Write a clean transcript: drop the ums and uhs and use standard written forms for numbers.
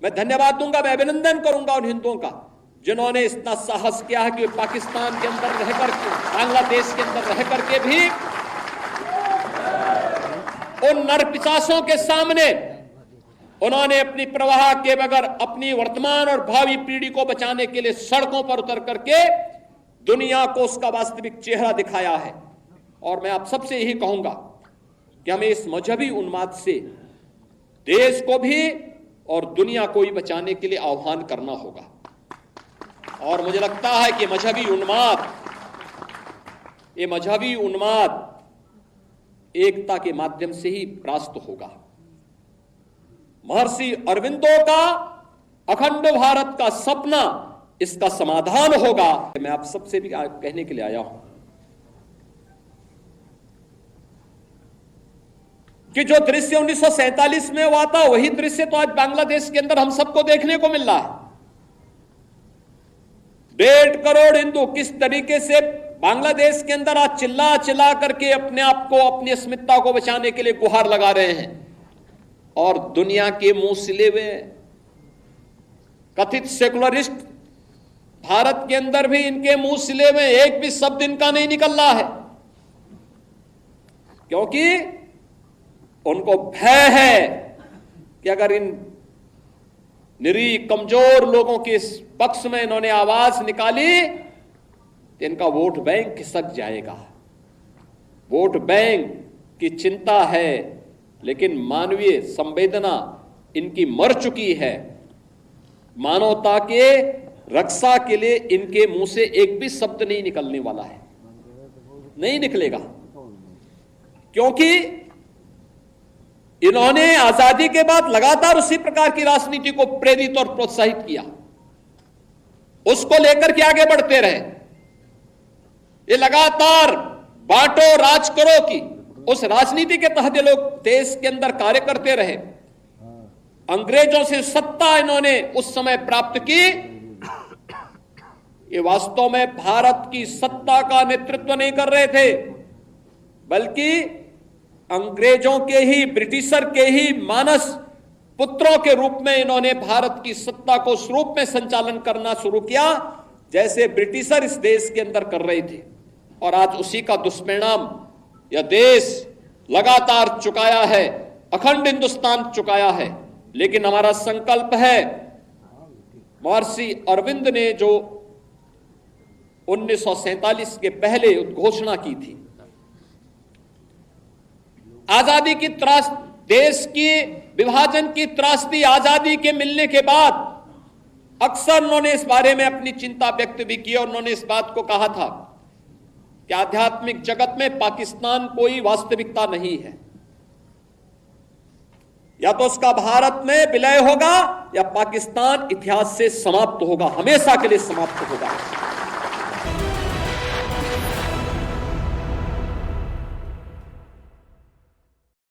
मैं धन्यवाद दूंगा, मैं अभिनंदन करूंगा उन हिंदुओं का जिन्होंने इतना साहस किया है कि पाकिस्तान के अंदर रहकर के, बांग्लादेश के अंदर रह करके भी उन नरपिशाचों के सामने उन्होंने अपनी प्रवाह के बगैर अपनी वर्तमान और भावी पीढ़ी को बचाने के लिए सड़कों पर उतर करके दुनिया को उसका वास्तविक चेहरा दिखाया है। और मैं आप सबसे यही कहूंगा कि हमें इस मजहबी उन्माद से देश को भी और दुनिया को भी बचाने के लिए आह्वान करना होगा। और मुझे लगता है कि ये मजहबी उन्माद एकता के माध्यम से ही परास्त होगा। महर्षि अरविंदो का अखंड भारत का सपना इसका समाधान होगा। मैं आप सबसे भी कहने के लिए आया हूं कि जो दृश्य 1947 में हुआ था वही दृश्य तो आज बांग्लादेश के अंदर हम सबको देखने को मिल रहा है। 1.5 करोड़ हिंदू किस तरीके से बांग्लादेश के अंदर आज चिल्ला चिल्ला करके अपने आप को, अपनी अस्मिता को बचाने के लिए गुहार लगा रहे हैं। और दुनिया के मुंह सिले हुए कथित सेकुलरिस्ट भारत के अंदर भी इनके मुंह सिले हुए एक भी शब्द इनका नहीं निकल रहा है, क्योंकि उनको भय है कि अगर इन निरीह कमजोर लोगों के इस पक्ष में इन्होंने आवाज निकाली तो इनका वोट बैंक खिसक जाएगा। वोट बैंक की चिंता है, लेकिन मानवीय संवेदना इनकी मर चुकी है। मानवता के रक्षा के लिए इनके मुंह से एक भी शब्द नहीं निकलने वाला है, नहीं निकलेगा, क्योंकि इन्होंने आजादी के बाद लगातार उसी प्रकार की राजनीति को प्रेरित और प्रोत्साहित किया, उसको लेकर के आगे बढ़ते रहे। ये लगातार बांटो राज करो की उस राजनीति के तहत ये लोग देश के अंदर कार्य करते रहे। अंग्रेजों से सत्ता इन्होंने उस समय प्राप्त की। ये वास्तव में भारत की सत्ता का नेतृत्व नहीं कर रहे थे, बल्कि अंग्रेजों के ही, ब्रिटिशर के ही मानस पुत्रों के रूप में इन्होंने भारत की सत्ता को उस रूप में संचालन करना शुरू किया जैसे ब्रिटिशर इस देश के अंदर कर रहे थे। और आज उसी का दुष्परिणाम यह देश लगातार चुकाया है, अखंड हिंदुस्तान चुकाया है। लेकिन हमारा संकल्प है, महर्षि अरविंद ने जो 1947 के पहले उद्घोषणा की थी, आजादी की त्रास, देश की विभाजन की त्रासदी आजादी के मिलने के बाद अक्सर उन्होंने इस बारे में अपनी चिंता व्यक्त भी की। और उन्होंने इस बात को कहा था कि आध्यात्मिक जगत में पाकिस्तान कोई वास्तविकता नहीं है, या तो उसका भारत में विलय होगा या पाकिस्तान इतिहास से समाप्त होगा, हमेशा के लिए समाप्त होगा।